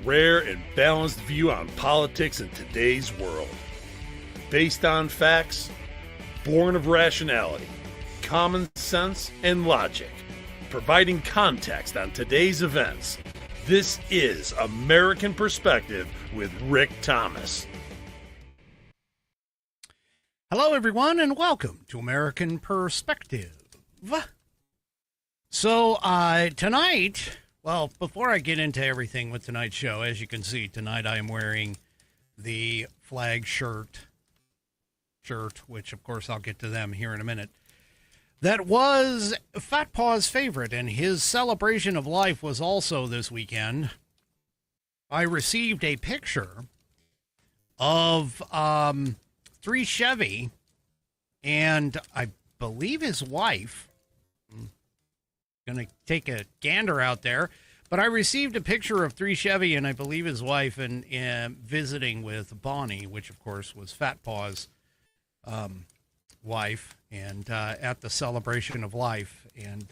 rare and balanced view on politics in today's world. Based on facts, born of rationality, common sense, and logic, providing context on today's events. This is American Perspective with Rick Thomas. Hello, everyone, and welcome to American Perspective. So, tonight, well, before I get into everything with tonight's show, as you can see, tonight I am wearing the flag shirt, which, of course, I'll get to them here in a minute. That was Fat Paw's favorite, and his celebration of life was also this weekend. I received a picture of 3 Chevy and I believe his wife. I'm going to take a gander out there, but I received a picture of 3 Chevy and I believe his wife and visiting with Bonnie, which of course was Fat Paw's wife, and at the celebration of life. And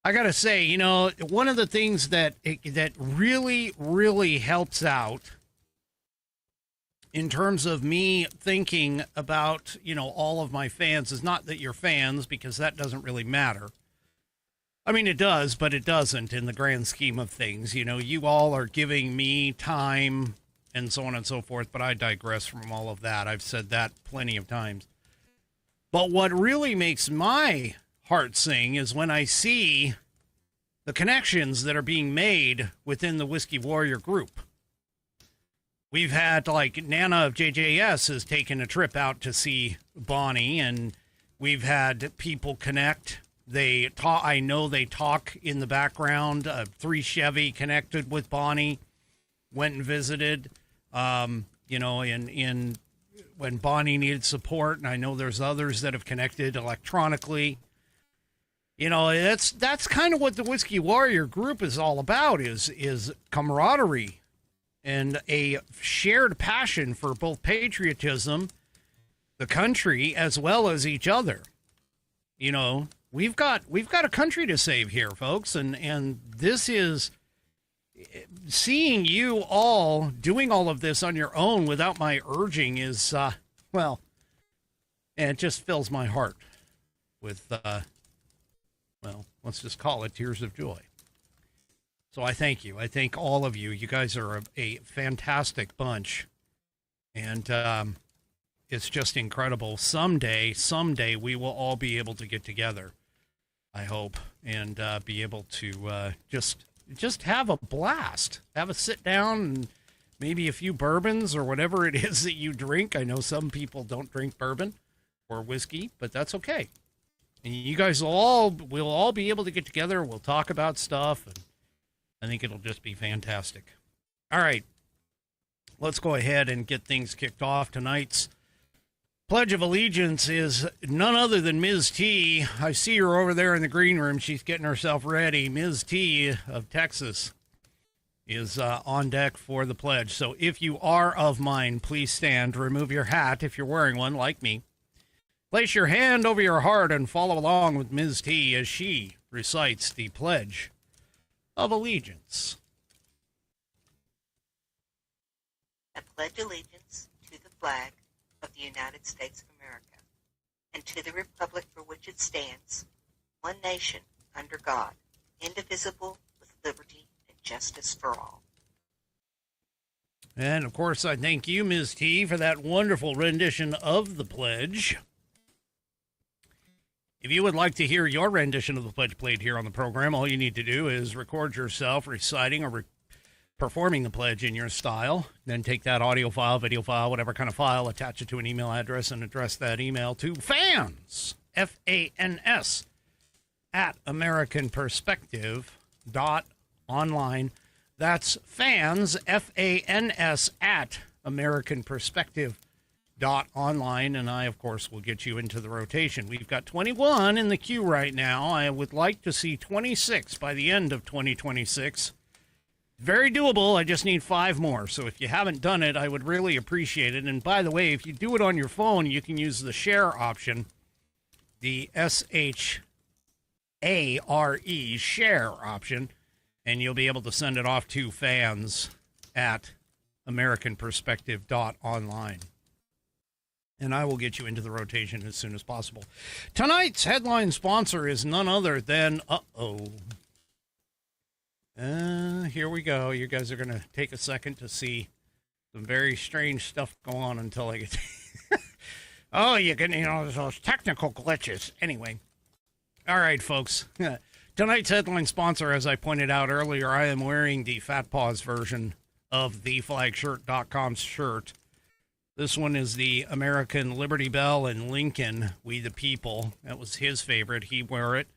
I got to say, you know, one of the things that really, really helps out in terms of me thinking about, you know, all of my fans is not that you're fans, because that doesn't really matter. I mean, it does, but it doesn't in the grand scheme of things. You know, you all are giving me time and so on and so forth, but I digress from all of that. I've said that plenty of times. But what really makes my heart sing is when I see the connections that are being made within the Whiskey Warrior group. We've had, like, Nana of JJS has taken a trip out to see Bonnie, and we've had people connect. They talk. I know they talk in the background. 3 Chevy connected with Bonnie, went and visited, you know, in when Bonnie needed support, and I know there's others that have connected electronically. You know, that's kind of what the Whiskey Warrior group is all about, is camaraderie and a shared passion for both patriotism, the country, as well as each other. You know, we've got a country to save here, folks, and this is seeing you all doing all of this on your own without my urging is, well, it just fills my heart with, well, let's just call it tears of joy. So I thank you. I thank all of you. You guys are a fantastic bunch. And it's just incredible. Someday we will all be able to get together, I hope, and be able to just have a blast. Have a sit down and maybe a few bourbons or whatever it is that you drink. I know some people don't drink bourbon or whiskey, but that's okay. And you guys we'll all be able to get together. We'll talk about stuff, and I think it'll just be fantastic. All right, let's go ahead and get things kicked off. Tonight's Pledge of Allegiance is none other than Ms. T. I see her over there in the green room. She's getting herself ready. Ms. T of Texas is on deck for the pledge. So if you are of mine, please stand. Remove your hat if you're wearing one, like me. Place your hand over your heart and follow along with Ms. T as she recites the Pledge of Allegiance. I pledge allegiance to the flag of the United States of America and to the republic for which it stands, one nation, under God, indivisible, with liberty and justice for all. And, of course, I thank you, Ms. T, for that wonderful rendition of the pledge. If you would like to hear your rendition of the pledge played here on the program, all you need to do is record yourself reciting or performing the pledge in your style. Then take that audio file, video file, whatever kind of file, attach it to an email address, and address that email to fans, F-A-N-S, at AmericanPerspective.online. That's fans, F-A-N-S, at AmericanPerspective.online, and I, of course, will get you into the rotation. We've got 21 in the queue right now. I would like to see 26 by the end of 2026. Very doable. I just need 5 more. So if you haven't done it, I would really appreciate it. And by the way, if you do it on your phone, you can use the share option, the S-H-A-R-E, share option, and you'll be able to send it off to fans at AmericanPerspective.online. And I will get you into the rotation as soon as possible. Tonight's headline sponsor is none other than, here we go. You guys are going to take a second to see some very strange stuff go on until I get to... Oh, those technical glitches. Anyway. All right, folks. Tonight's headline sponsor, as I pointed out earlier, I am wearing the Fat Paws version of the FlagShirt.com shirt. This one is the American Liberty Bell and Lincoln, We the People. That was his favorite. He wore it.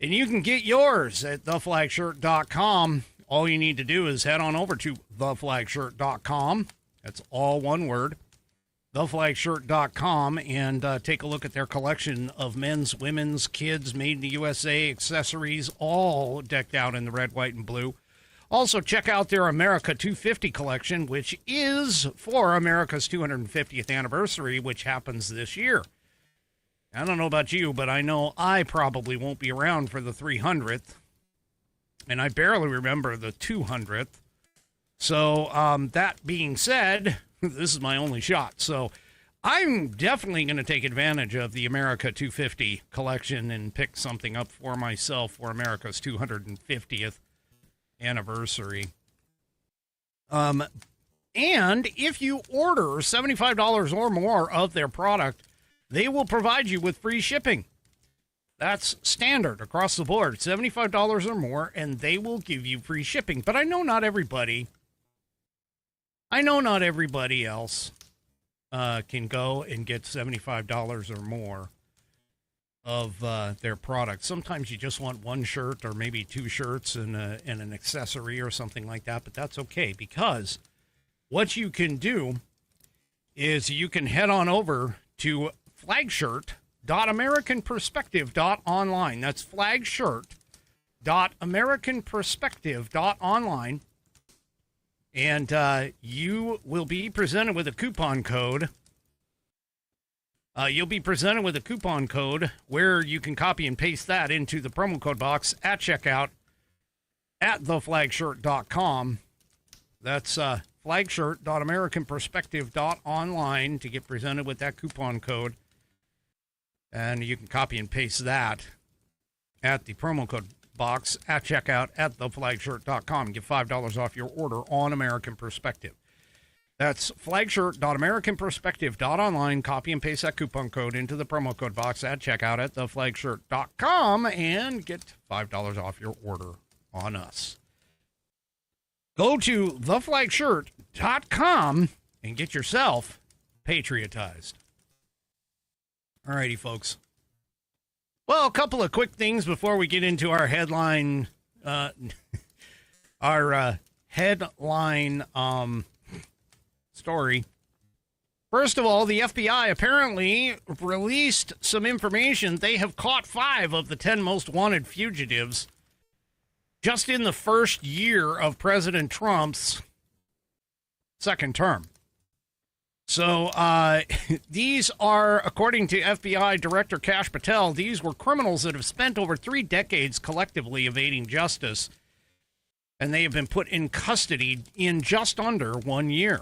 And you can get yours at theflagshirt.com. All you need to do is head on over to theflagshirt.com. That's all one word. Theflagshirt.com, and take a look at their collection of men's, women's, kids, made in the USA accessories, all decked out in the red, white, and blue. Also, check out their America 250 collection, which is for America's 250th anniversary, which happens this year. I don't know about you, but I know I probably won't be around for the 300th, and I barely remember the 200th. So, that being said, this is my only shot. So I'm definitely going to take advantage of the America 250 collection and pick something up for myself for America's 250th anniversary. And if you order $75 or more of their product, they will provide you with free shipping. That's standard across the board, $75 or more, and they will give you free shipping. But I know not everybody else can go and get $75 or more of their product. Sometimes you just want one shirt or maybe two shirts and an accessory or something like that, but that's okay, because what you can do is you can head on over to flagshirt.americanperspective.online. That's flagshirt.americanperspective.online. And you will be presented with a coupon code. You'll be presented with a coupon code where you can copy and paste that into the promo code box at checkout at theflagshirt.com. That's flagshirt.americanperspective.online to get presented with that coupon code. And you can copy and paste that at the promo code box at checkout at theflagshirt.com and get $5 off your order on American Perspective. That's flagshirt.americanperspective.online. Copy and paste that coupon code into the promo code box at checkout at theflagshirt.com and get $5 off your order on us. Go to theflagshirt.com and get yourself patriotized. All righty, folks. Well, a couple of quick things before we get into our headline, story. First of all, the FBI apparently released some information. They have caught 5 of the 10 most wanted fugitives just in the first year of President Trump's second term. So these are, according to FBI Director Kash Patel, these were criminals that have spent over 3 decades collectively evading justice, and they have been put in custody in just under 1 year.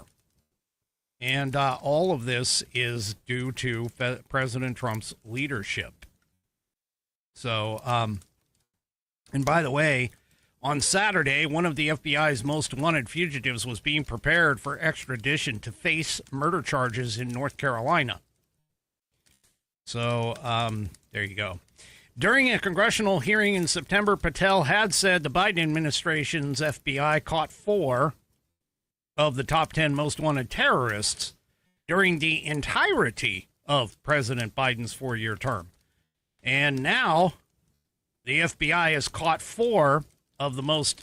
And all of this is due to President Trump's leadership. So, and by the way, on Saturday, one of the FBI's most wanted fugitives was being prepared for extradition to face murder charges in North Carolina. So, there you go. During a congressional hearing in September, Patel had said the Biden administration's FBI caught 4 of the top 10 most wanted terrorists during the entirety of President Biden's 4-year term. And now the FBI has caught 4 of the most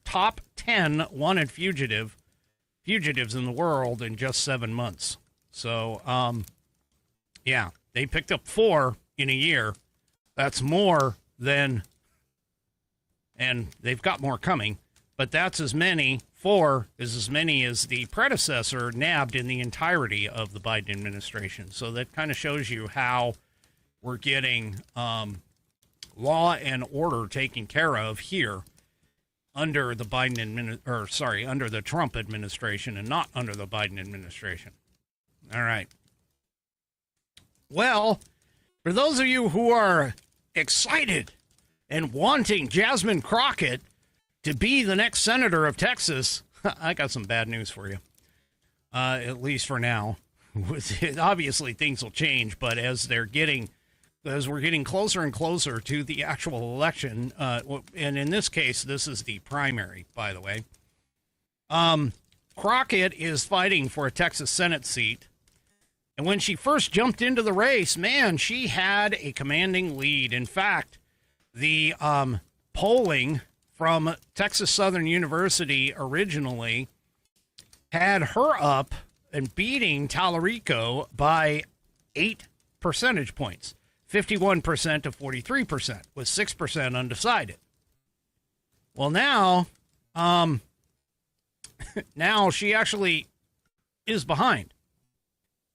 top 10 wanted fugitives in the world in just 7 months. So, yeah, they picked up 4 in a year. That's more than, and they've got more coming, but that's as many. 4 is as many as the predecessor nabbed in the entirety of the Biden administration. So that kind of shows you how we're getting law and order taken care of here under the under the Trump administration and not under the Biden administration. All right. Well, for those of you who are excited and wanting Jasmine Crockett to be the next senator of Texas, I got some bad news for you. At least for now. Obviously, things will change, but as we're getting closer and closer to the actual election, and in this case, this is the primary, by the way. Crockett is fighting for a Texas Senate seat, and when she first jumped into the race, man, she had a commanding lead. In fact, the polling from Texas Southern University originally had her up and beating Tallarico by 8 percentage points, 51% to 43%, with 6% undecided. Well, now she actually is behind,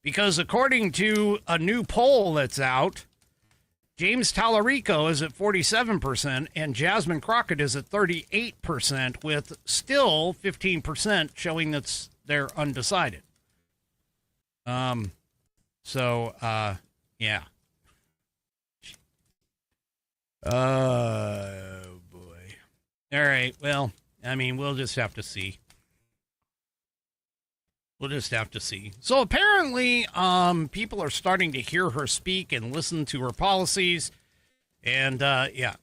because according to a new poll that's out, James Tallarico is at 47% and Jasmine Crockett is at 38%, with still 15% showing that they're undecided. Yeah. Oh, boy. All right. Well, I mean, we'll just have to see. So apparently, people are starting to hear her speak and listen to her policies. And, yeah,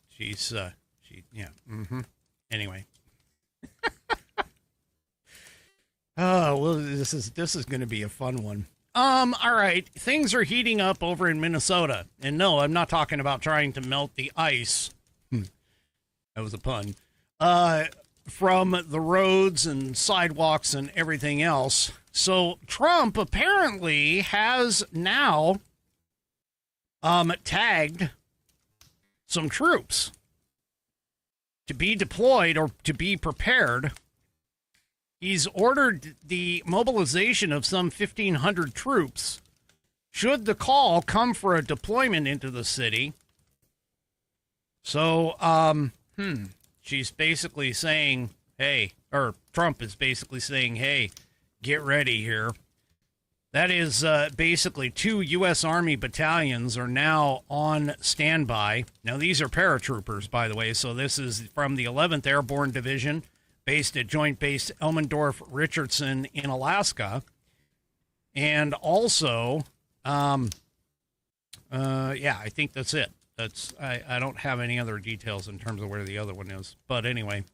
Anyway. Oh, well, this is going to be a fun one. All right. Things are heating up over in Minnesota. And no, I'm not talking about trying to melt the ice. That was a pun. From the roads and sidewalks and everything else. So Trump apparently has now tagged some troops to be deployed or to be prepared. He's ordered the mobilization of some 1,500 troops should the call come for a deployment into the city. So, she's basically saying, hey, or Trump is basically saying, hey, get ready here. That is basically 2 U.S. Army battalions are now on standby. Now, these are paratroopers, by the way, so this is from the 11th Airborne Division, based at Joint Base Elmendorf-Richardson in Alaska. And also, I think that's it. I don't have any other details in terms of where the other one is. But anyway.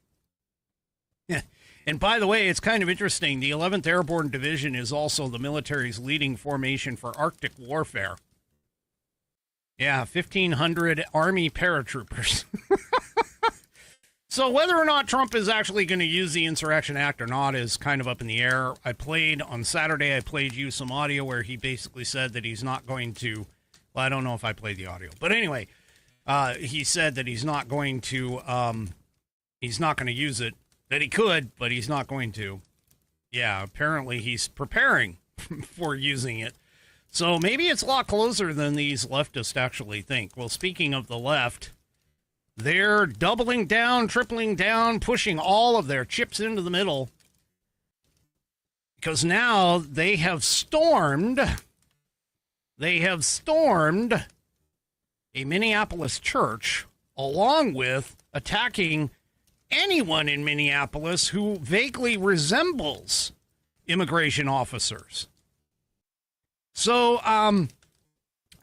Yeah. And by the way, it's kind of interesting. The 11th Airborne Division is also the military's leading formation for Arctic warfare. Yeah, 1,500 Army paratroopers. So whether or not Trump is actually going to use the Insurrection Act or not is kind of up in the air. On Saturday, I played you some audio where he basically said that he's not going to, well, I don't know if I played the audio, but anyway, he said that he's not going to use it, that he could, but he's not going to. Yeah, apparently he's preparing for using it. So maybe it's a lot closer than these leftists actually think. Well, speaking of the left, they're doubling down, tripling down, pushing all of their chips into the middle. Because now they have stormed a Minneapolis church, along with attacking anyone in Minneapolis who vaguely resembles immigration officers. So,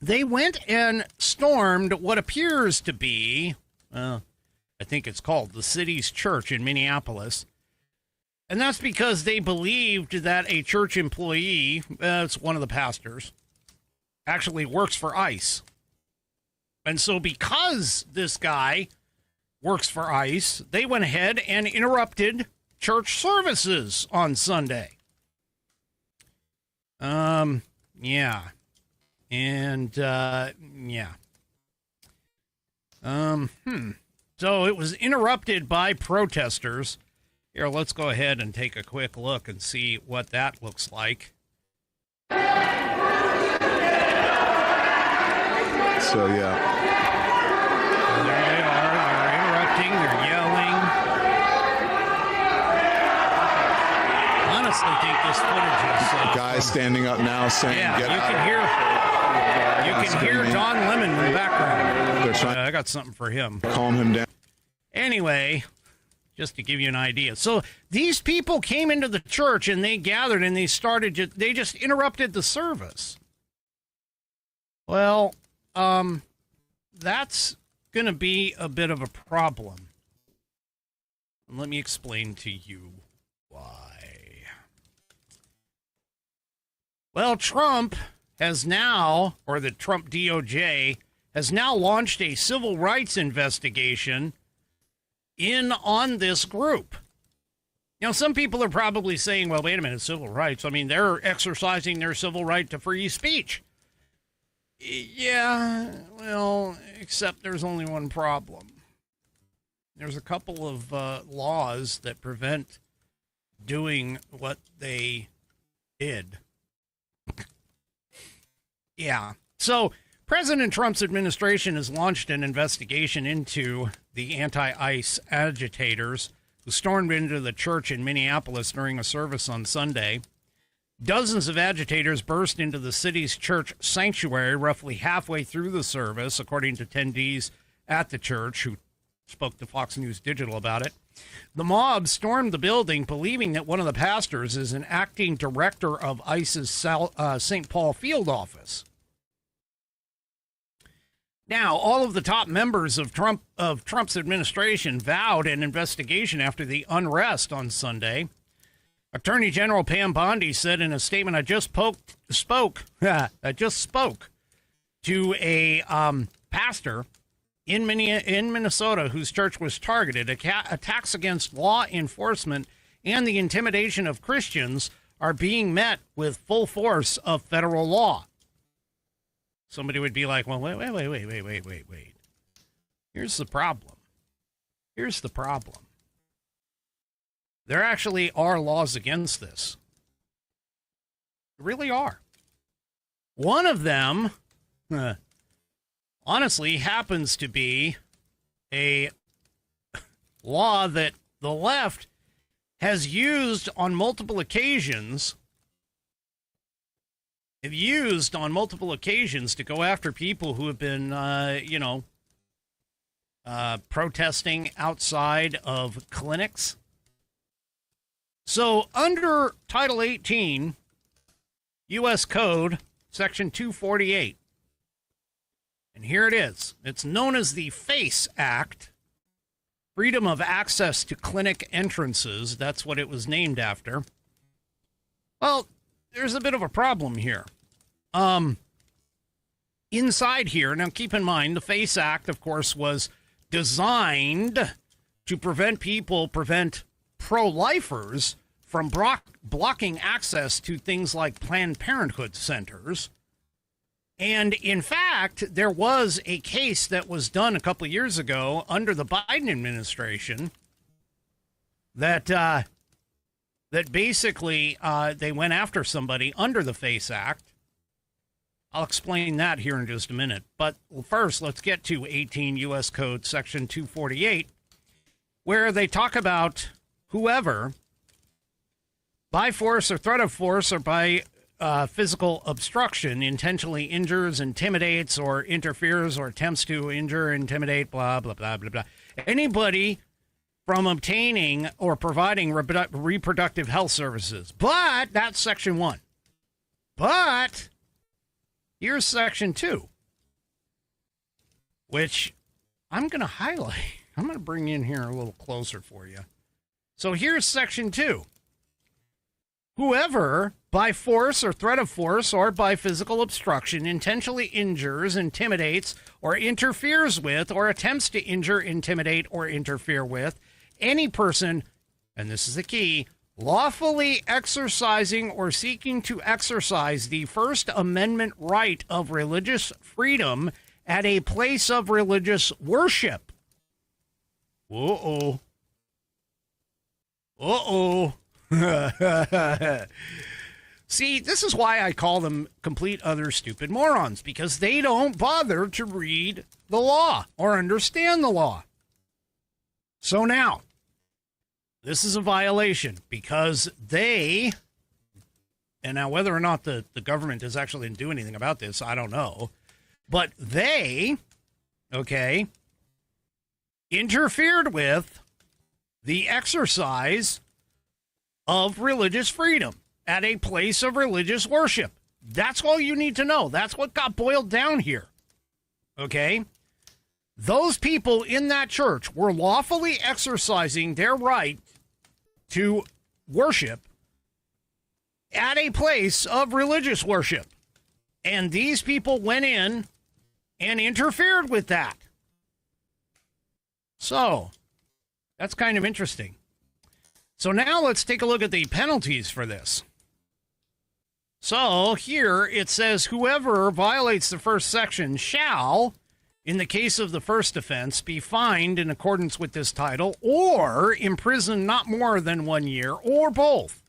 they went and stormed what appears to be, I think it's called the city's church in Minneapolis. And that's because they believed that a church employee, it's one of the pastors, actually works for ICE. And so because this guy works for ICE, they went ahead and interrupted church services on Sunday. Yeah. And, yeah. So it was interrupted by protesters. Here, let's go ahead and take a quick look and see what that looks like. So, yeah. And there honestly think this footage is Guys standing up now saying, yeah, "Get you out." can hear Don Lemon in the background. They're trying I got something for him. to calm him down. Anyway, just to give you an idea. So these people came into the church and they gathered and they just interrupted the service. Well, that's going to be a bit of a problem. And let me explain to you why. Well, Trump has now, or the Trump DOJ, has now launched a civil rights investigation on this group. You know, some people are probably saying, well, wait a minute, civil rights. I mean, they're exercising their civil right to free speech. Yeah, well, except there's only one problem. There's a couple of laws that prevent doing what they did. Yeah. So President Trump's administration has launched an investigation into the anti-ICE agitators who stormed into the church in Minneapolis during a service on Sunday. Dozens of agitators burst into the city's church sanctuary roughly halfway through the service, according to attendees at the church who spoke to Fox News Digital about it. The mob stormed the building, believing that one of the pastors is an acting director of ICE's St. Paul field office. Now, all of the top members of Trump's administration vowed an investigation after the unrest on Sunday. Attorney General Pam Bondi said in a statement, I just spoke to a pastor in Minnesota whose church was targeted. Attacks against law enforcement and the intimidation of Christians are being met with full force of federal law. Somebody would be like, well, wait. Here's the problem. There actually are laws against this. There really are. One of them, honestly, happens to be a law that the left has used on multiple occasions. Have used on multiple occasions to go after people who have been, protesting outside of clinics. So under Title 18, U.S. Code, Section 248, and here it is. It's known as the FACE Act, Freedom of Access to Clinic Entrances. That's what it was named after. Well, there's a bit of a problem here. Inside here, now keep in mind, the FACE Act, of course, was designed to prevent pro-lifers from blocking access to things like Planned Parenthood centers. And in fact, there was a case that was done a couple of years ago under the Biden administration that basically they went after somebody under the FACE Act. I'll explain that here in just a minute. But first, let's get to 18 U.S. Code Section 248, where they talk about whoever, by force or threat of force or by physical obstruction, intentionally injures, intimidates, or interferes or attempts to injure, intimidate, blah, blah, blah, blah, blah. Anybody from obtaining or providing reproductive health services. But that's Section 1. But here's Section 2, which I'm going to highlight. I'm going to bring in here a little closer for you. So here's Section 2. Whoever, by force or threat of force or by physical obstruction, intentionally injures, intimidates, or interferes with, or attempts to injure, intimidate, or interfere with any person, and this is the key, lawfully exercising or seeking to exercise the First Amendment right of religious freedom at a place of religious worship. Uh-oh. See, this is why I call them complete other stupid morons, because they don't bother to read the law or understand the law. So now, this is a violation because they And now whether or not the government is actually going to do anything about this, I don't know. But they, okay, interfered with the exercise of religious freedom at a place of religious worship. That's all you need to know. That's what got boiled down here. Okay? Those people in that church were lawfully exercising their right to worship at a place of religious worship. And these people went in and interfered with that. So, that's kind of interesting. So now let's take a look at the penalties for this. So here it says whoever violates the first section shall, in the case of the first offense, be fined in accordance with this title or imprisoned not more than 1 year or both.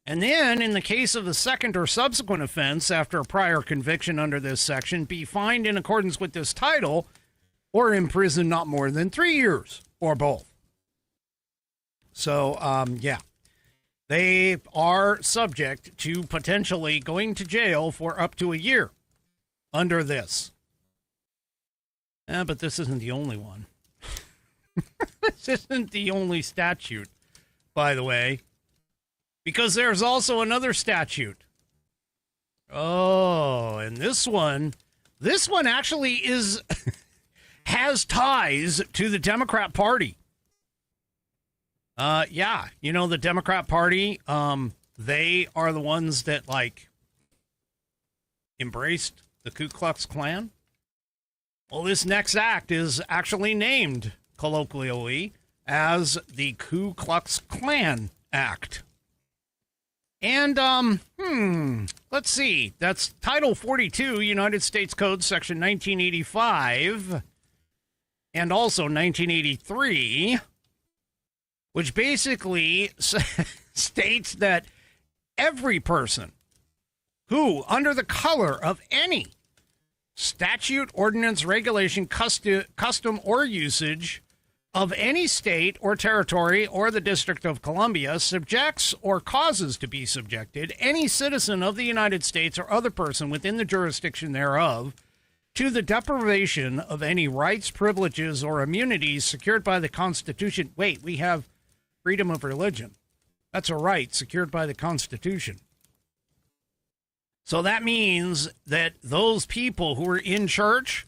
And then in the case of the second or subsequent offense after a prior conviction under this section, be fined in accordance with this title or imprisoned not more than 3 years or both. So, yeah, they are subject to potentially going to jail for up to a year under this. But this isn't the only one. This isn't the only statute, by the way, because there's also another statute. Oh, and this one actually is has ties to the Democrat Party. Yeah, you know, the Democrat Party, they are the ones that, like, embraced the Ku Klux Klan. Well, this next act is actually named colloquially as the Ku Klux Klan Act. And, let's see, that's Title 42, United States Code, Section 1985, and also 1983, which basically states that every person who, under the color of any statute, ordinance, regulation, custom, or usage of any state or territory or the District of Columbia subjects or causes to be subjected any citizen of the United States or other person within the jurisdiction thereof to the deprivation of any rights, privileges, or immunities secured by the Constitution. Wait, we have freedom of religion. That's a right secured by the Constitution. So that means that those people who are in church,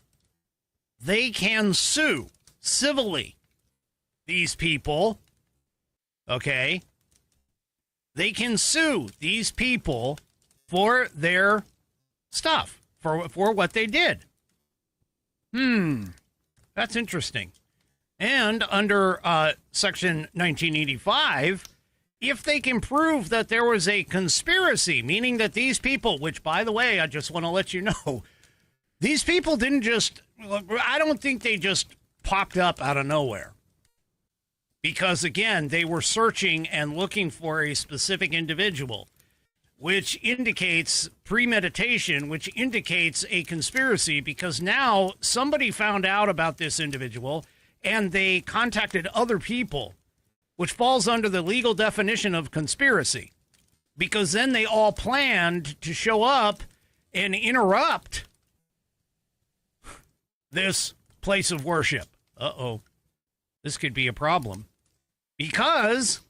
they can sue civilly these people, okay? They can sue these people for their stuff, for what they did. That's interesting. And under Section 1985, if they can prove that there was a conspiracy, meaning that these people, which, by the way, I just want to let you know, these people didn't just, I don't think they just popped up out of nowhere. Because, again, they were searching and looking for a specific individual, which indicates premeditation, which indicates a conspiracy, because now somebody found out about this individual and they contacted other people, which falls under the legal definition of conspiracy, because then they all planned to show up and interrupt this place of worship. Uh-oh. This could be a problem. Because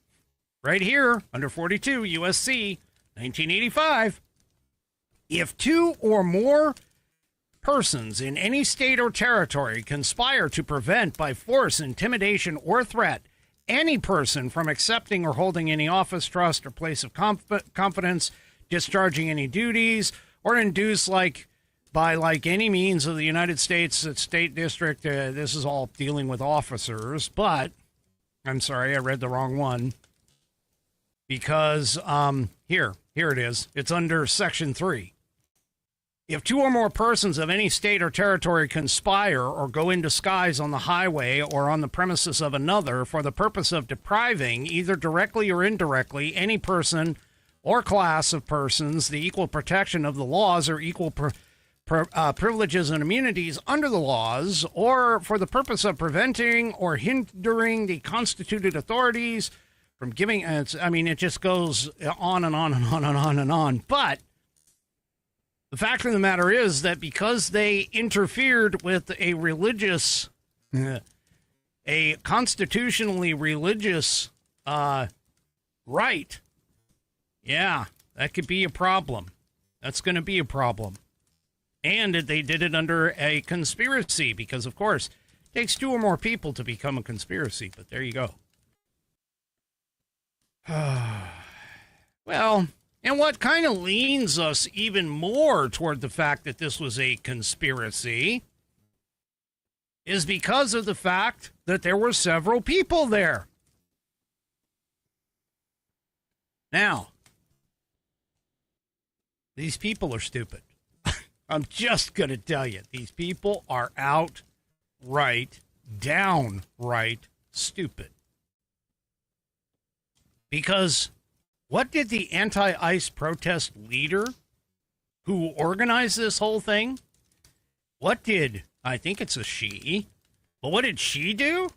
right here, under 42 USC 1985, if two or more persons in any state or territory conspire to prevent by force, intimidation, or threat any person from accepting or holding any office, trust, or place of confidence, discharging any duties, or induce by any means of the United States State District, this is all dealing with officers, but I'm sorry, I read the wrong one, because here it is. It's under Section 3. If two or more persons of any state or territory conspire or go in disguise on the highway or on the premises of another for the purpose of depriving, either directly or indirectly, any person or class of persons the equal protection of the laws or equal privileges and immunities under the laws, or for the purpose of preventing or hindering the constituted authorities from giving. It just goes on and on and on and on and on. But the fact of the matter is that because they interfered with a religious, a constitutionally religious right, yeah, that could be a problem. That's going to be a problem. And they did it under a conspiracy because, of course, it takes 2 or more people to become a conspiracy. But there you go. Well, and what kind of leans us even more toward the fact that this was a conspiracy is because of the fact that there were several people there. Now, these people are stupid. I'm just going to tell you, these people are downright stupid. Because what did the anti-ICE protest leader who organized this whole thing, I think it's a she, but what did she do?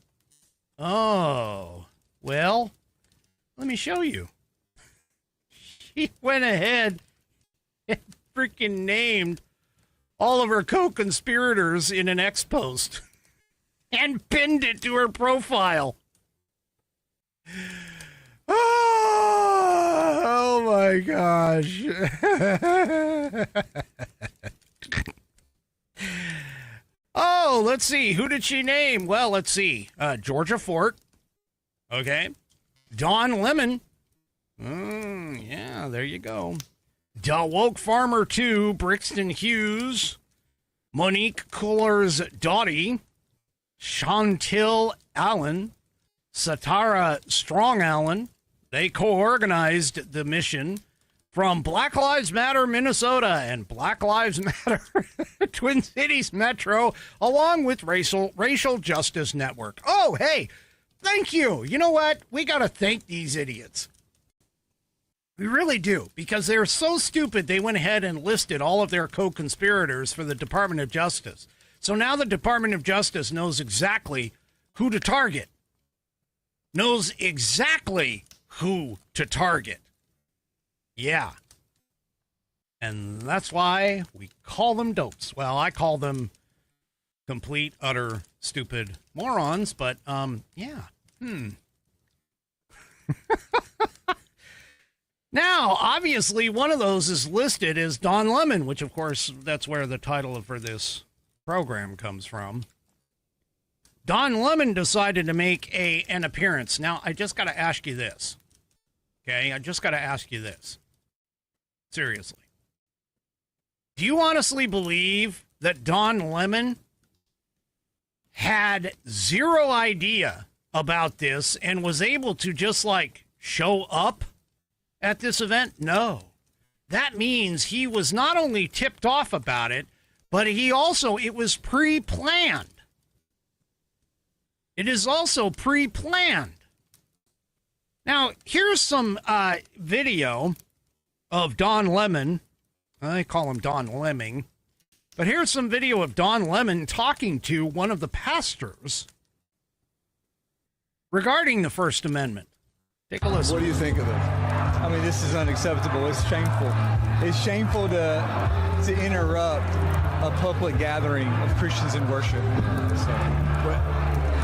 Oh, well, let me show you. She went ahead and freaking named all of her co-conspirators in an X post and pinned it to her profile. Oh my gosh. Oh, let's see. Who did she name? Well, let's see. Georgia Fort. Okay. Don Lemon. Yeah, there you go. Da Woke Farmer 2, Brixton Hughes, Monique Coolers Doughty, Chantil Allen, Satara Strong Allen. They co-organized the mission from Black Lives Matter Minnesota and Black Lives Matter Twin Cities Metro, along with Racial Justice Network. Oh, hey, thank you. You know what? We got to thank these idiots. We really do, because they're so stupid they went ahead and listed all of their co-conspirators for the Department of Justice. So now the Department of Justice knows exactly who to target. Knows exactly who to target. Yeah. And that's why we call them dopes. Well, I call them complete, utter, stupid morons, but, yeah. Now, obviously, one of those is listed as Don Lemon, which, of course, that's where the title for this program comes from. Don Lemon decided to make an appearance. Now, I just got to ask you this. Okay? I just got to ask you this. Seriously. Do you honestly believe that Don Lemon had zero idea about this and was able to just, show up at this event? No. That means he was not only tipped off about it, but it was pre-planned. It is also pre-planned. Now, here's some video of Don Lemon. I call him Don Lemming. But here's some video of Don Lemon talking to one of the pastors regarding the First Amendment. Take a listen. What do you think of this? I mean, this is unacceptable. It's shameful. It's shameful to interrupt a public gathering of Christians in worship.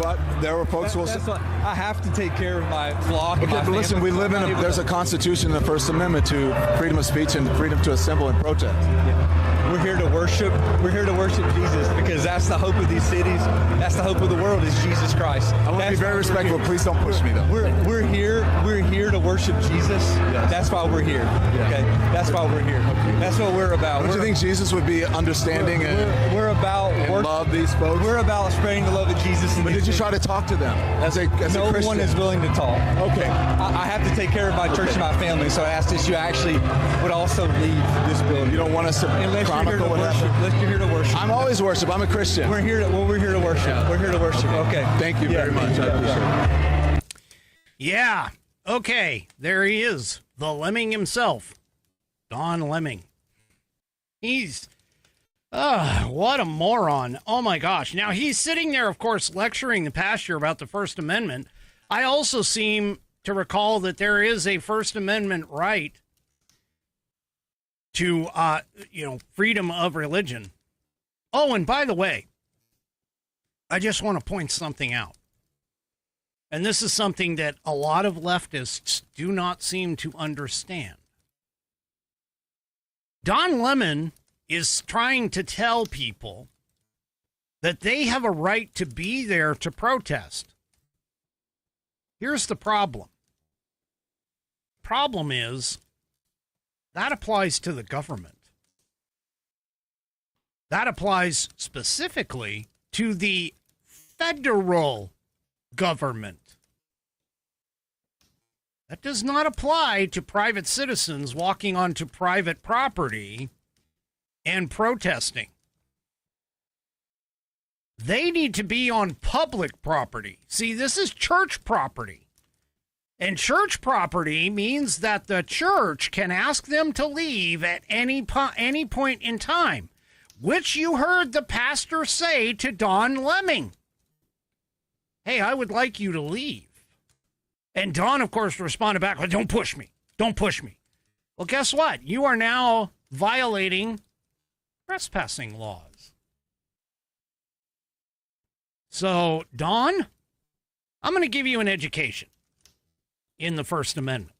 But there were folks who will say, I have to take care of my flock. okay, but listen, we live there's a constitution in the First Amendment to freedom of speech and freedom to assemble and protest. Yeah. We're here to worship. We're here to worship Jesus because that's the hope of these cities. That's the hope of the world is Jesus Christ. I want to be very respectful. Please don't push me, though. We're here to worship Jesus. Yes. That's why we're here. Yes. Okay, that's why we're here. That's what we're about. Don't you think Jesus would be understanding we're about and love these folks? We're about spreading the love of Jesus. But did you try to talk to them as a Christian? No one is willing to talk. Okay. I have to take care of my church and my family, so I asked that you actually would also leave this building. You don't want us to chronicle what happened? Unless you're here to worship. I'm always worship. I'm a Christian. We're here to worship. Yeah. We're here to worship. Okay. Thank you very much. I appreciate it. Yeah. Okay. There he is. The Lemming himself. Don Lemming. He's... what a moron. Oh, my gosh. Now, he's sitting there, of course, lecturing the pastor about the First Amendment. I also see him to recall that there is a First Amendment right to, freedom of religion. Oh, and by the way, I just want to point something out. And this is something that a lot of leftists do not seem to understand. Don Lemon is trying to tell people that they have a right to be there to protest. Here's the problem. Problem is, that applies to the government. That applies specifically to the federal government. That does not apply to private citizens walking onto private property and protesting. They need to be on public property. See, this is church property. And church property means that the church can ask them to leave at any point in time, which you heard the pastor say to Don Lemon. Hey, I would like you to leave. And Don, of course, responded back, well, don't push me. Don't push me. Well, guess what? You are now violating trespassing laws. So, Don, I'm going to give you an education in the First Amendment.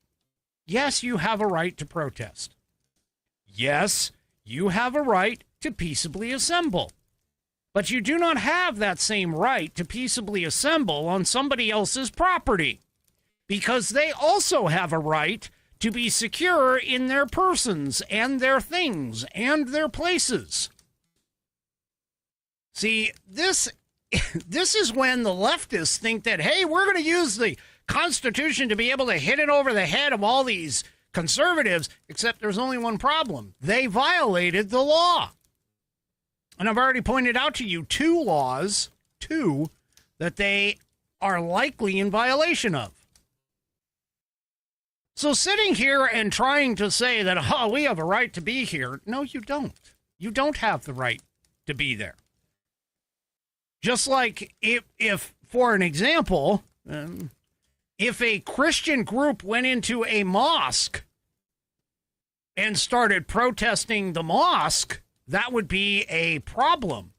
Yes, you have a right to protest. Yes, you have a right to peaceably assemble. But you do not have that same right to peaceably assemble on somebody else's property, because they also have a right to be secure in their persons and their things and their places. See, this is when the leftists think that, hey, we're going to use the Constitution to be able to hit it over the head of all these conservatives, except there's only one problem. They violated the law. And I've already pointed out to you two laws, that they are likely in violation of. So sitting here and trying to say that, we have a right to be here. No, you don't. You don't have the right to be there. Just like if for an example, if a Christian group went into a mosque and started protesting the mosque, that would be a problem.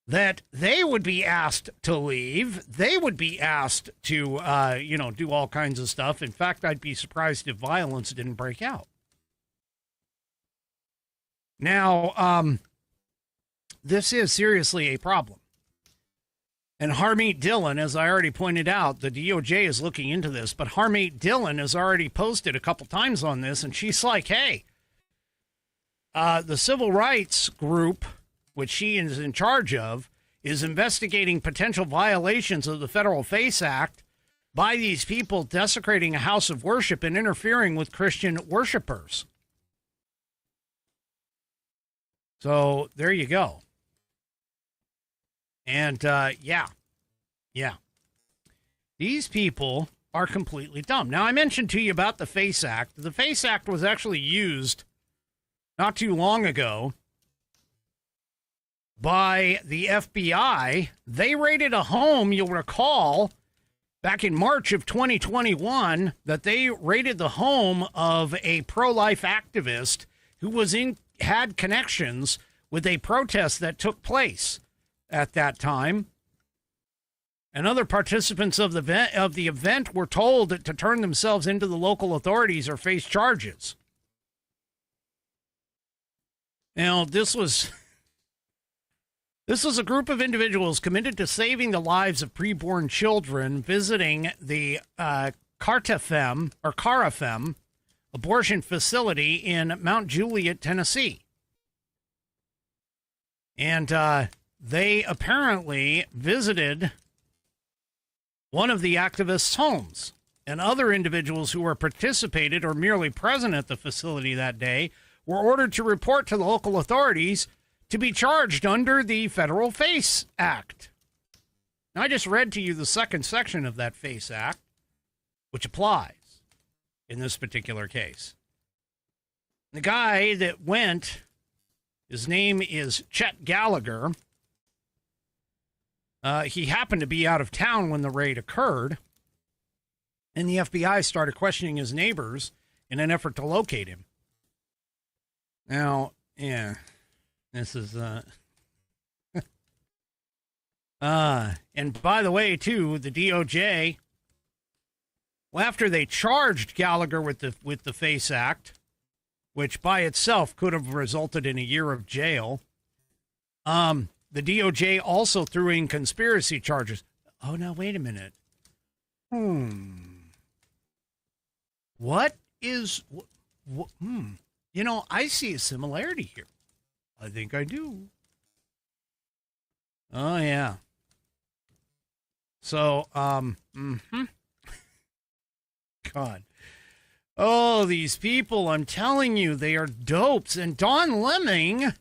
That they would be asked to leave. They would be asked to, do all kinds of stuff. In fact, I'd be surprised if violence didn't break out. Now, this is seriously a problem. And Harmeet Dillon, as I already pointed out, the DOJ is looking into this, but Harmeet Dillon has already posted a couple times on this, and she's like, hey, the civil rights group, which she is in charge of, is investigating potential violations of the Federal FACE Act by these people desecrating a house of worship and interfering with Christian worshipers. So there you go. And, yeah. These people are completely dumb. Now, I mentioned to you about the FACE Act. The FACE Act was actually used not too long ago by the FBI. They raided a home, you'll recall, back in March of 2021, that they raided the home of a pro-life activist who had connections with a protest that took place at that time. And other participants of the event were told to turn themselves into the local authorities or face charges. Now, this was a group of individuals committed to saving the lives of preborn children visiting the Carafem abortion facility in Mount Juliet, Tennessee. And they apparently visited one of the activists' homes, and other individuals who were participated or merely present at the facility that day were ordered to report to the local authorities to be charged under the Federal FACE Act. Now, I just read to you the second section of that FACE Act, which applies in this particular case. The guy that went, his name is Chet Gallagher. He happened to be out of town when the raid occurred. And the FBI started questioning his neighbors in an effort to locate him. Now, yeah, this is, and by the way, too, the DOJ, well, after they charged Gallagher with the FACE Act, which by itself could have resulted in a year of jail, the DOJ also threw in conspiracy charges. Oh, now, wait a minute. What is, you know, I see a similarity here. I think I do. Oh, yeah. So, God. Oh, these people, I'm telling you, they are dopes. And Don Lemming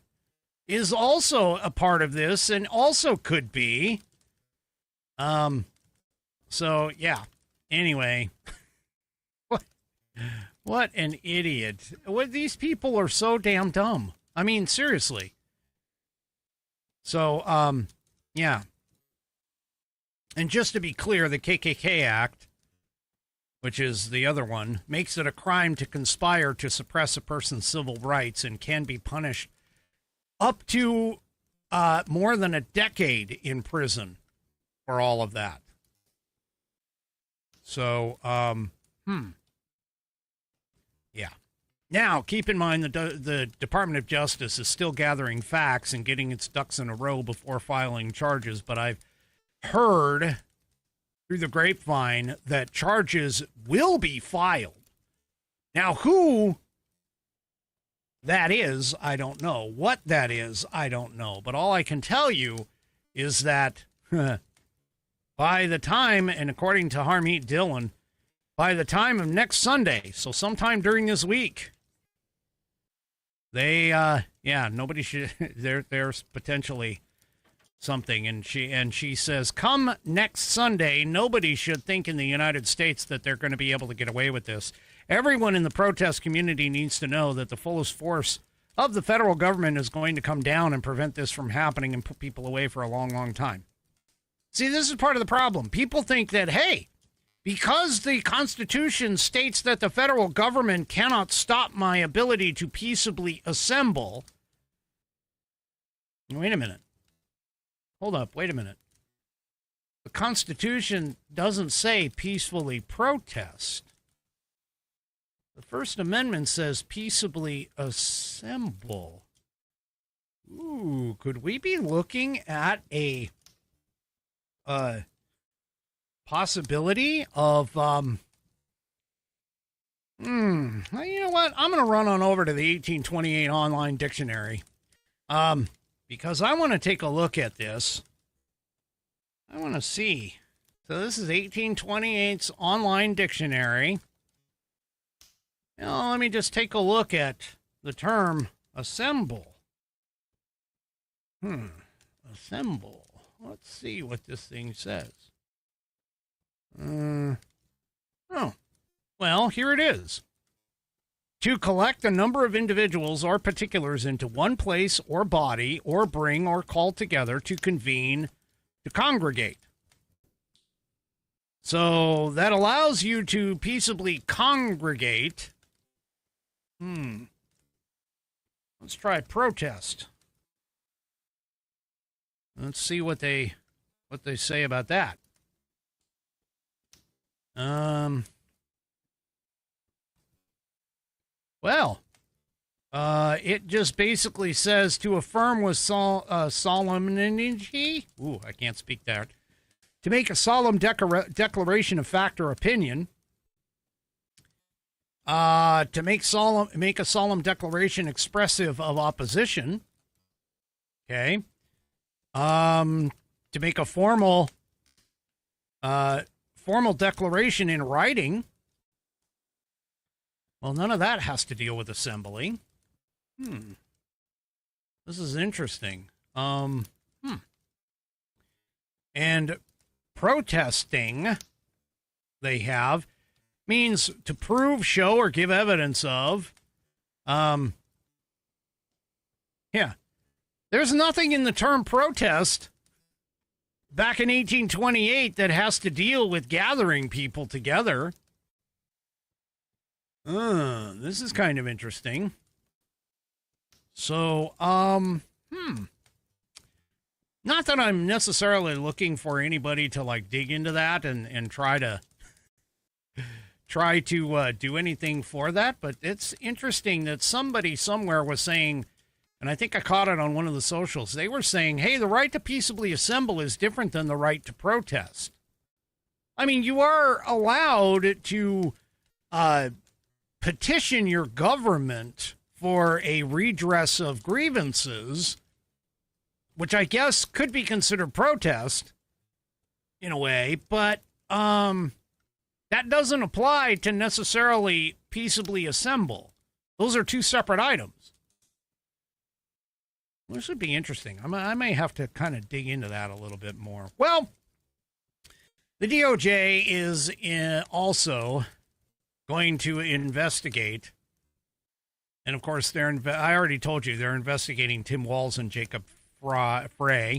is also a part of this and also could be. So, yeah. Anyway. What an idiot. These people are so damn dumb. I mean, seriously. So, yeah. And just to be clear, the KKK Act, which is the other one, makes it a crime to conspire to suppress a person's civil rights and can be punished up to more than a decade in prison for all of that. So, yeah. Now, keep in mind that the Department of Justice is still gathering facts and getting its ducks in a row before filing charges, but I've heard through the grapevine that charges will be filed. Now, who that is, I don't know. What that is, I don't know. But all I can tell you is that by the time, and according to Harmeet Dillon, by the time of next Sunday, so sometime during this week, they, nobody should, there's potentially something. And she says, come next Sunday, nobody should think in the United States that they're going to be able to get away with this. Everyone in the protest community needs to know that the fullest force of the federal government is going to come down and prevent this from happening and put people away for a long, long time. See, this is part of the problem. People think that, hey, because the Constitution states that the federal government cannot stop my ability to peaceably assemble. Wait a minute. Hold up. Wait a minute. The Constitution doesn't say peacefully protest. The First Amendment says peaceably assemble. Ooh, could we be looking at a possibility of, you know what? I'm going to run on over to the 1828 online dictionary, because I want to take a look at this. I want to see. So this is 1828's online dictionary. Now, let me just take a look at the term assemble. Assemble. Let's see what this thing says. Oh, well, here it is. To collect a number of individuals or particulars into one place or body, or bring or call together, to convene, to congregate. So that allows you to peaceably congregate. Let's try protest. Let's see what they say about that. Well, it just basically says to affirm with solemnity. Ooh, I can't speak that. To make a solemn declaration of fact or opinion. To make a solemn declaration expressive of opposition. Okay. To make a formal declaration in writing. Well, none of that has to deal with assembly. This is interesting. And protesting, they have, means to prove, show, or give evidence of. Yeah. There's nothing in the term protest back in 1828 that has to deal with gathering people together. This is kind of interesting. So, not that I'm necessarily looking for anybody to like dig into that and try to do anything for that, but it's interesting that somebody somewhere was saying, and I think I caught it on one of the socials, they were saying, hey, the right to peaceably assemble is different than the right to protest. I mean, you are allowed to petition your government for a redress of grievances, which I guess could be considered protest in a way, but that doesn't apply to necessarily peaceably assemble. Those are two separate items. This would be interesting. I may have to kind of dig into that a little bit more. Well, the DOJ is also going to investigate, and of course, I already told you they're investigating Tim Walz and Jacob Frey. I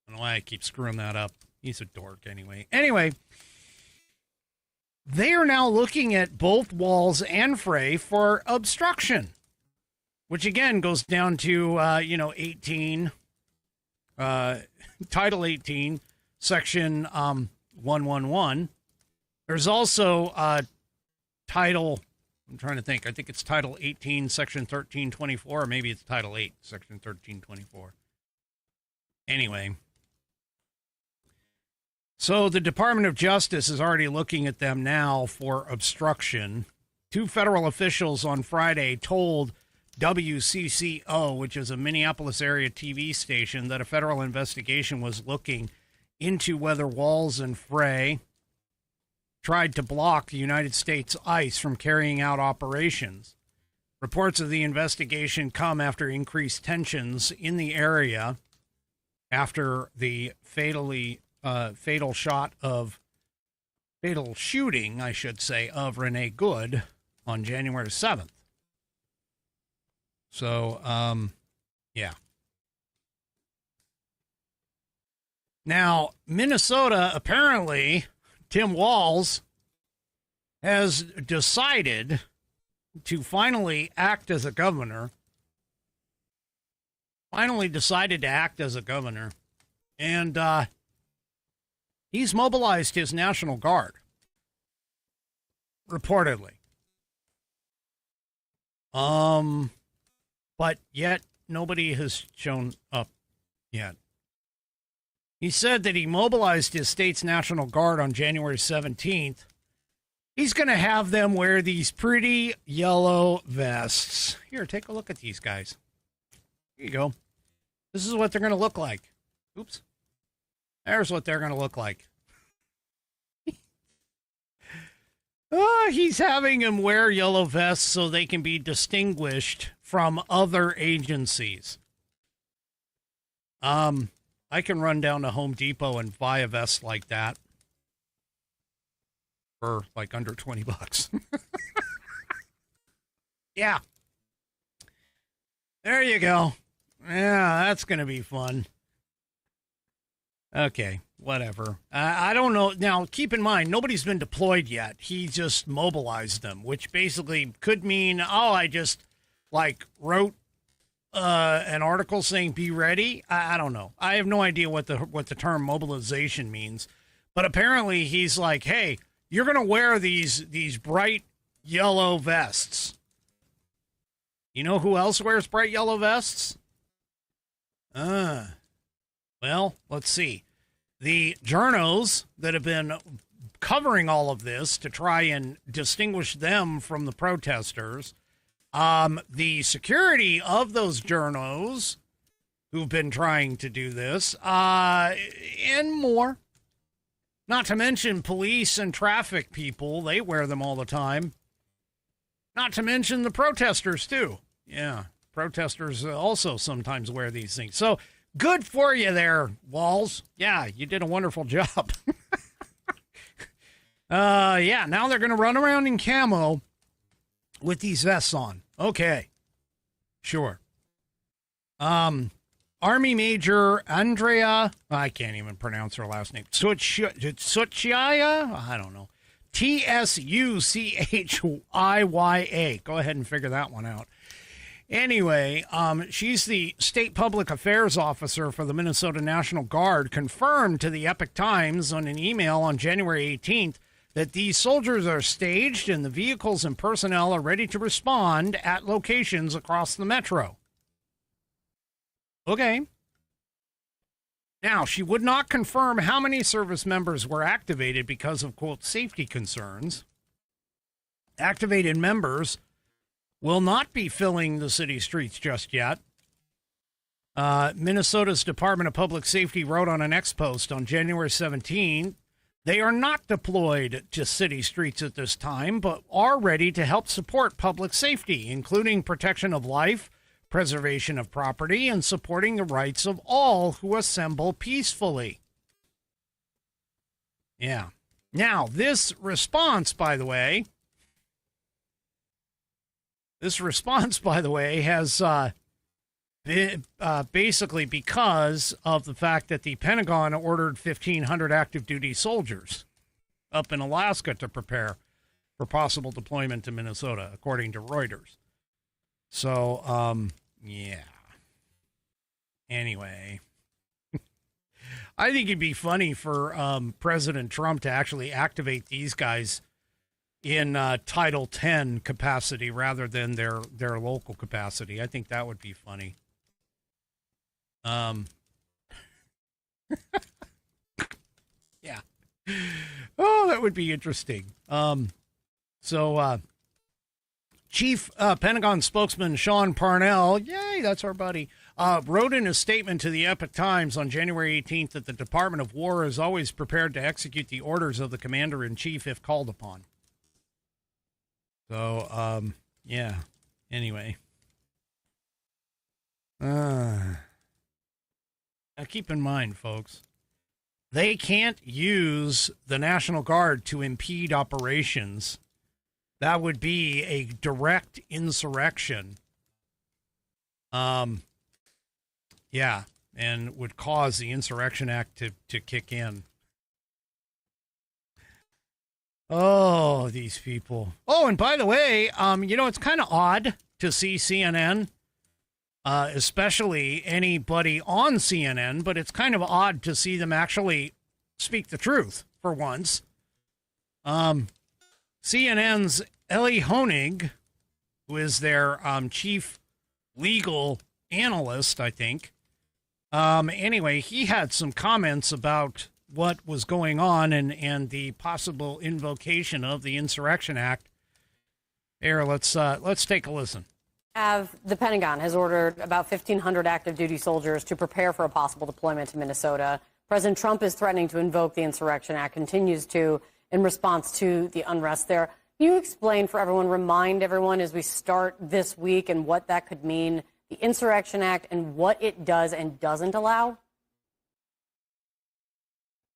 don't know why I keep screwing that up. He's a dork anyway. Anyway, they are now looking at both Walz and Frey for obstruction, which again goes down to, 18, Title 18, Section 111. There's also Title, I'm trying to think, I think it's Title 18, Section 1324, or maybe it's Title 8, Section 1324. Anyway, so the Department of Justice is already looking at them now for obstruction. Two federal officials on Friday told WCCO, which is a Minneapolis area TV station, that a federal investigation was looking into whether Walz and Frey tried to block the United States ICE from carrying out operations. Reports of the investigation come after increased tensions in the area after the fatal shooting, I should say, of Renee Good on January 7th. So, yeah. Now, Minnesota, apparently, Tim Walz has decided to finally act as a governor. And he's mobilized his National Guard, reportedly. But yet nobody has shown up yet. He said that he mobilized his state's National Guard on January 17th. He's going to have them wear these pretty yellow vests. Here, take a look at these guys. Here you go. This is what they're going to look like. Oops. There's what they're going to look like. He's having them wear yellow vests so they can be distinguished from other agencies. I can run down to Home Depot and buy a vest like that for like under $20. Yeah. There you go. Yeah, that's going to be fun. Okay, whatever. I don't know. Now, keep in mind, nobody's been deployed yet. He just mobilized them, which basically could mean, I just wrote an article saying be ready. I don't know. I have no idea what the term mobilization means. But apparently he's like, hey, you're going to wear these bright yellow vests. You know who else wears bright yellow vests? Well, let's see. The journos that have been covering all of this to try and distinguish them from the protesters, the security of those journos who've been trying to do this, and more. Not to mention police and traffic people. They wear them all the time. Not to mention the protesters, too. Yeah, protesters also sometimes wear these things. So, good for you there, Walz. Yeah, you did a wonderful job. Yeah, now they're going to run around in camo with these vests on. Okay. Sure. All Army Major Andrea, I can't even pronounce her last name, Tsuchiya? I don't know. Tsuchiya. Go ahead and figure that one out. Anyway, she's the state public affairs officer for the Minnesota National Guard, confirmed to the Epoch Times on an email on January 18th that these soldiers are staged and the vehicles and personnel are ready to respond at locations across the metro. Okay. Now, she would not confirm how many service members were activated because of, quote, safety concerns. Activated members will not be filling the city streets just yet. Minnesota's Department of Public Safety wrote on an X post on January 17th, they are not deployed to city streets at this time, but are ready to help support public safety, including protection of life, preservation of property, and supporting the rights of all who assemble peacefully. Yeah. Now, this response, by the way, has basically because of the fact that the Pentagon ordered 1,500 active duty soldiers up in Alaska to prepare for possible deployment to Minnesota, according to Reuters. So, yeah. Anyway, I think it'd be funny for President Trump to actually activate these guys in Title 10 capacity rather than their local capacity. I think that would be funny. Yeah. Oh, that would be interesting. Chief Pentagon spokesman Sean Parnell, yay, that's our buddy, wrote in a statement to the Epoch Times on January 18th that the Department of War is always prepared to execute the orders of the commander-in-chief if called upon. So, yeah, anyway. Now keep in mind, folks, they can't use the National Guard to impede operations. That would be a direct insurrection. Yeah, and would cause the Insurrection Act to kick in. Oh, these people. Oh, and by the way, it's kind of odd to see CNN, especially anybody on CNN, but it's kind of odd to see them actually speak the truth for once. CNN's Ellie Honig, who is their chief legal analyst, I think. Anyway, he had some comments about what was going on and the possible invocation of the Insurrection Act. Here, let's take a listen. The Pentagon has ordered about 1,500 active duty soldiers to prepare for a possible deployment to Minnesota. President Trump is threatening to invoke the Insurrection Act, continues to, in response to the unrest there. Can you explain for everyone, remind everyone as we start this week and what that could mean, the Insurrection Act and what it does and doesn't allow?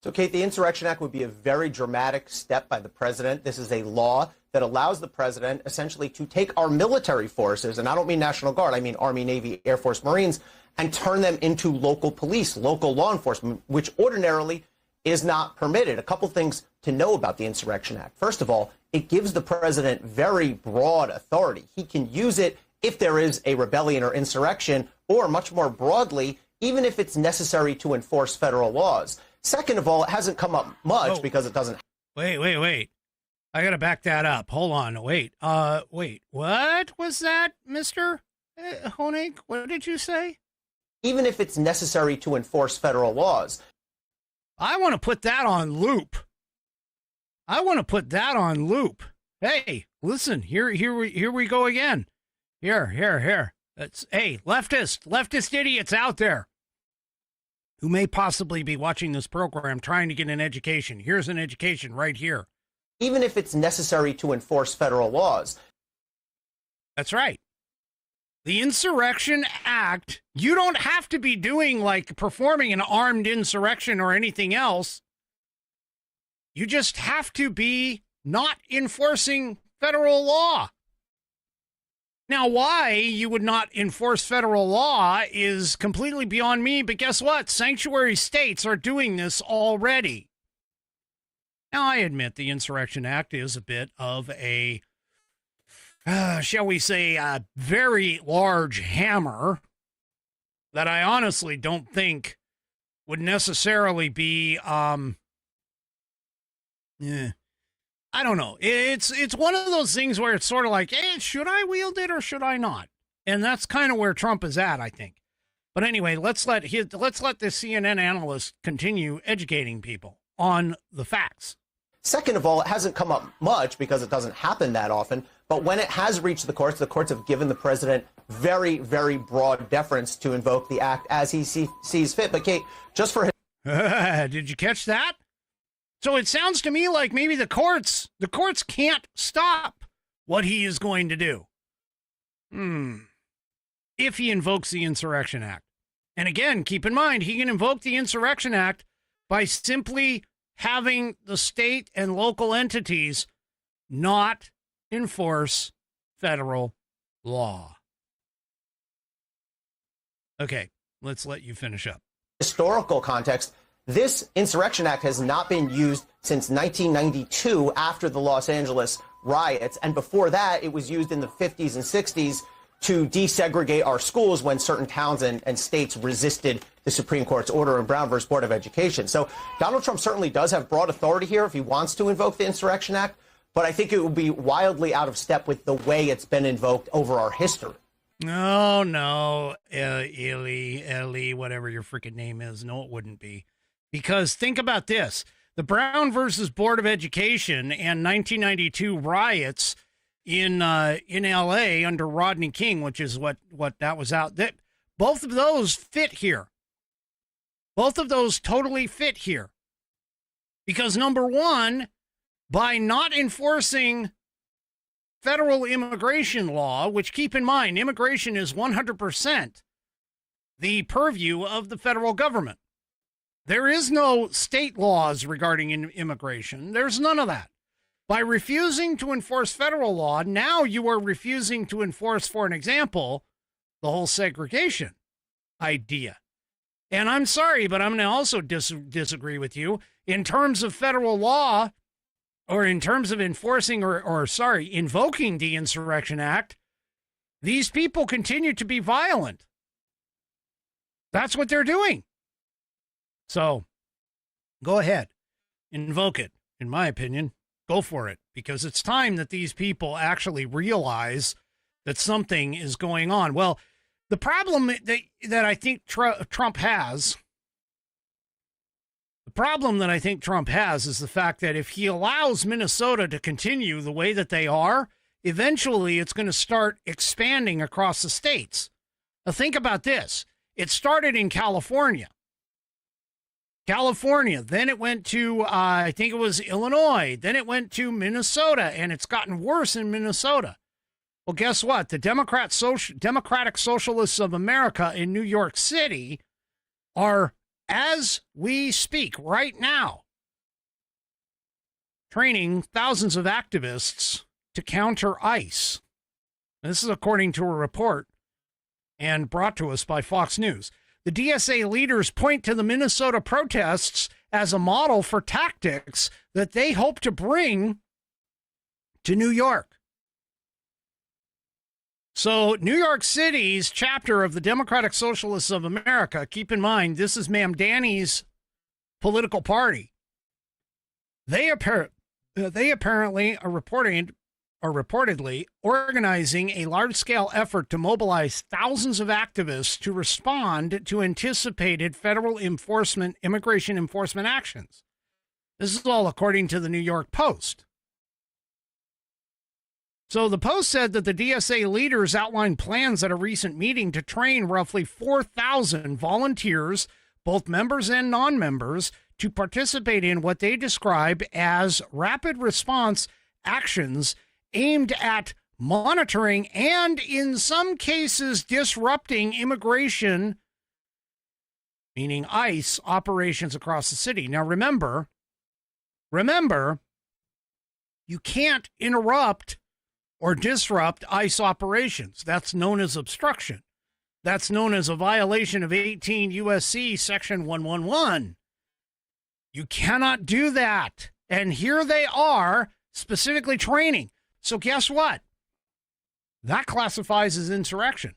So, Kate, the Insurrection Act would be a very dramatic step by the president. This is a law that allows the president essentially to take our military forces, and I don't mean National Guard, I mean Army, Navy, Air Force, Marines, and turn them into local police, local law enforcement, which ordinarily is not permitted. A couple things to know about the Insurrection Act. First of all, it gives the president very broad authority. He can use it if there is a rebellion or insurrection, or much more broadly, even if it's necessary to enforce federal laws. Second of all, it hasn't come up much because it doesn't. Wait. I got to back that up. Hold on. Wait. What was that, Mr. Honig? What did you say? Even if it's necessary to enforce federal laws. I want to put that on loop. Hey, listen, here we go again. Here. Hey, leftist idiots out there who may possibly be watching this program trying to get an education. Here's an education right here. Even if it's necessary to enforce federal laws. That's right. The Insurrection Act, you don't have to be doing like performing an armed insurrection or anything else. You just have to be not enforcing federal law. Now, why you would not enforce federal law is completely beyond me, but guess what? Sanctuary states are doing this already. Now, I admit the Insurrection Act is a bit of a, shall we say, a very large hammer that I honestly don't think would necessarily be, I don't know. It's one of those things where it's sort of like, hey, should I wield it or should I not? And that's kind of where Trump is at, I think. But anyway, let's let the CNN analyst continue educating people on the facts. Second of all, it hasn't come up much because it doesn't happen that often. But when it has reached the courts have given the president very, very broad deference to invoke the act as he sees fit. But Kate, just for his... Did you catch that? So it sounds to me like maybe the courts can't stop what he is going to do. If he invokes the Insurrection Act. And again, keep in mind, he can invoke the Insurrection Act by simply having the state and local entities not enforce federal law. Okay, let's let you finish up. Historical context, this Insurrection Act has not been used since 1992 after the Los Angeles riots. And before that, it was used in the 50s and 60s to desegregate our schools when certain towns and states resisted the Supreme Court's order in Brown versus Board of Education. So Donald Trump certainly does have broad authority here if he wants to invoke the Insurrection Act. But I think it would be wildly out of step with the way it's been invoked over our history. No, Eli, whatever your freaking name is. No, it wouldn't be. Because think about this. The Brown versus Board of Education and 1992 riots in L.A. under Rodney King, which is what that was out. That both of those fit here. Both of those totally fit here. Because number one, by not enforcing federal immigration law, which keep in mind, immigration is 100% the purview of the federal government. There is no state laws regarding immigration. There's none of that. By refusing to enforce federal law, now you are refusing to enforce, for an example, the whole segregation idea. And I'm sorry, but I'm going to also disagree with you. In terms of federal law, or in terms of enforcing invoking the Insurrection Act, these people continue to be violent. That's what they're doing. So, go ahead. Invoke it, in my opinion. Go for it, because it's time that these people actually realize that something is going on. Well, the problem that I think Trump has... The problem that I think Trump has is the fact that if he allows Minnesota to continue the way that they are, eventually it's going to start expanding across the states. Now think about this. It started in California, then it went to, I think it was Illinois, then it went to Minnesota, and it's gotten worse in Minnesota. Well, guess what? The Democratic Socialists of America in New York City are, as we speak right now, training thousands of activists to counter ICE. This is according to a report and brought to us by Fox News. The DSA leaders point to the Minnesota protests as a model for tactics that they hope to bring to New York. So New York City's chapter of the Democratic Socialists of America, keep in mind, this is Ma'am Danny's political party. They apparently are reportedly organizing a large-scale effort to mobilize thousands of activists to respond to anticipated federal immigration enforcement actions. This is all according to the New York Post. So the Post said that the DSA leaders outlined plans at a recent meeting to train roughly 4,000 volunteers, both members and non-members, to participate in what they describe as rapid response actions aimed at monitoring and, in some cases, disrupting immigration, meaning ICE, operations across the city. Now, remember, you can't interrupt or disrupt ICE operations. That's known as obstruction. That's known as a violation of 18 U.S.C. Section 111. You cannot do that. And here they are specifically training. So guess what? That classifies as insurrection.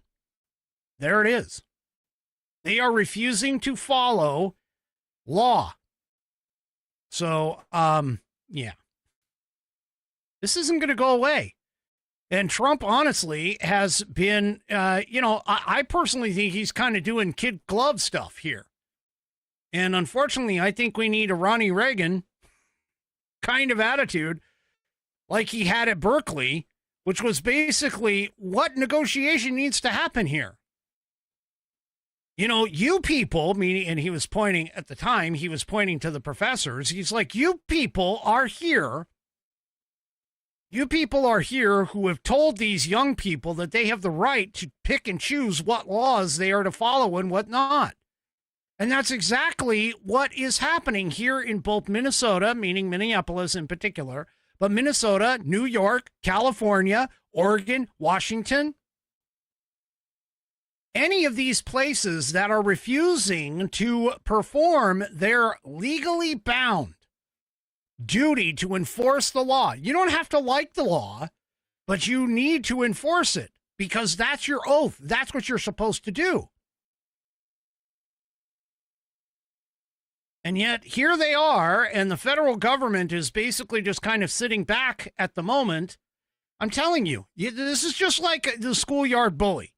There it is. They are refusing to follow law. So, yeah. This isn't going to go away. And Trump, honestly, has been, I personally think he's kind of doing kid glove stuff here. And unfortunately, I think we need a Ronnie Reagan kind of attitude like he had at Berkeley, which was basically what negotiation needs to happen here. You know, you people, meaning, and he was pointing at the time, he was pointing to the professors. He's like, you people are here. You people are here who have told these young people that they have the right to pick and choose what laws they are to follow and what not. And that's exactly what is happening here in both Minnesota, meaning Minneapolis in particular, but Minnesota, New York, California, Oregon, Washington. Any of these places that are refusing to perform their legally bound duty to enforce the law. You don't have to like the law, but you need to enforce it because that's your oath. That's what you're supposed to do. And yet here they are, and the federal government is basically just kind of sitting back at the moment. I'm telling you, this is just like the schoolyard bully.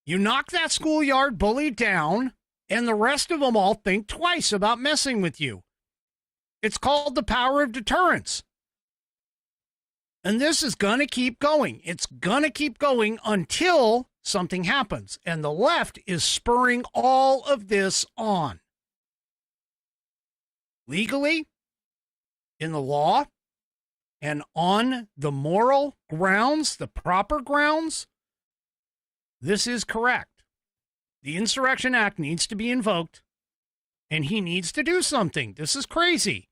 You knock that schoolyard bully down, and the rest of them all think twice about messing with you. It's called the power of deterrence. And this is going to keep going. It's going to keep going until something happens. And the left is spurring all of this on. Legally, in the law, and on the moral grounds, the proper grounds, this is correct. The Insurrection Act needs to be invoked, and he needs to do something. This is crazy.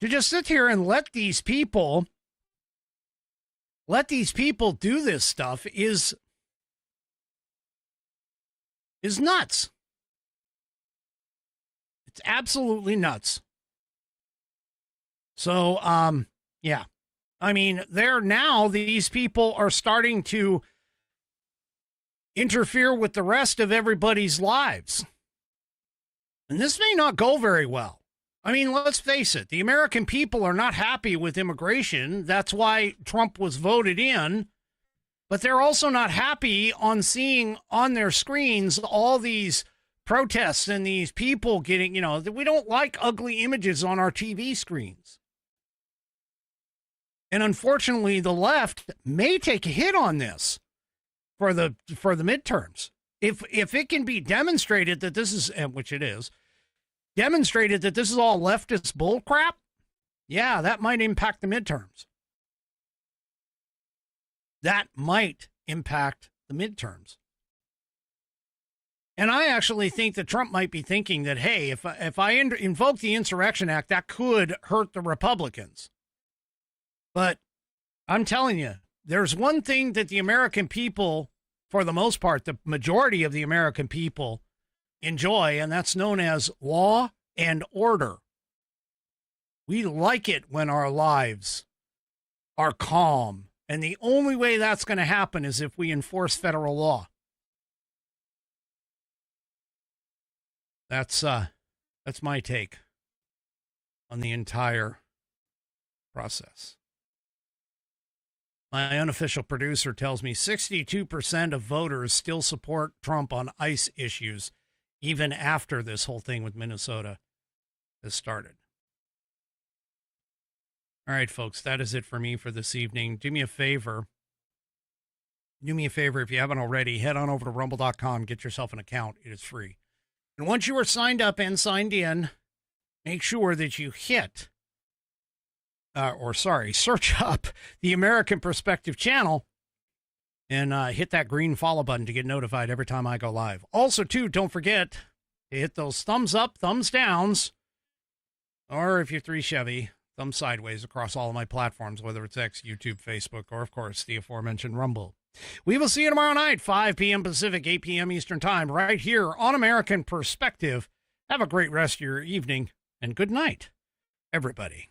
To just sit here and let these people do this stuff is nuts. It's absolutely nuts. So, yeah. I mean, these people are starting to interfere with the rest of everybody's lives. And this may not go very well. I mean, let's face it. The American people are not happy with immigration. That's why Trump was voted in. But they're also not happy on seeing on their screens all these protests and these people getting, we don't like ugly images on our TV screens. And unfortunately, the left may take a hit on this for the midterms. If it can be demonstrated that this is, which it is, demonstrated that this is all leftist bullcrap, yeah, that might impact the midterms. That might impact the midterms. And I actually think that Trump might be thinking that, hey, if I invoke the Insurrection Act, that could hurt the Republicans. But I'm telling you, there's one thing that the American people, for the most part, the majority of the American people enjoy, and that's known as law and order. We like it when our lives are calm. And the only way that's going to happen is if we enforce federal law. That's my take on the entire process. My unofficial producer tells me 62% of voters still support Trump on ICE issues, even after this whole thing with Minnesota has started. All right, folks, that is it for me for this evening. Do me a favor. If you haven't already, head on over to rumble.com, get yourself an account. It is free. And once you are signed up and signed in, make sure that you hit, search up the American Perspective channel and hit that green follow button to get notified every time I go live. Also, too, don't forget to hit those thumbs up, thumbs downs, or if you're 3 Chevy, thumb sideways across all of my platforms, whether it's X, YouTube, Facebook, or, of course, the aforementioned Rumble. We will see you tomorrow night, 5 p.m. Pacific, 8 p.m. Eastern Time, right here on American Perspective. Have a great rest of your evening, and good night, everybody.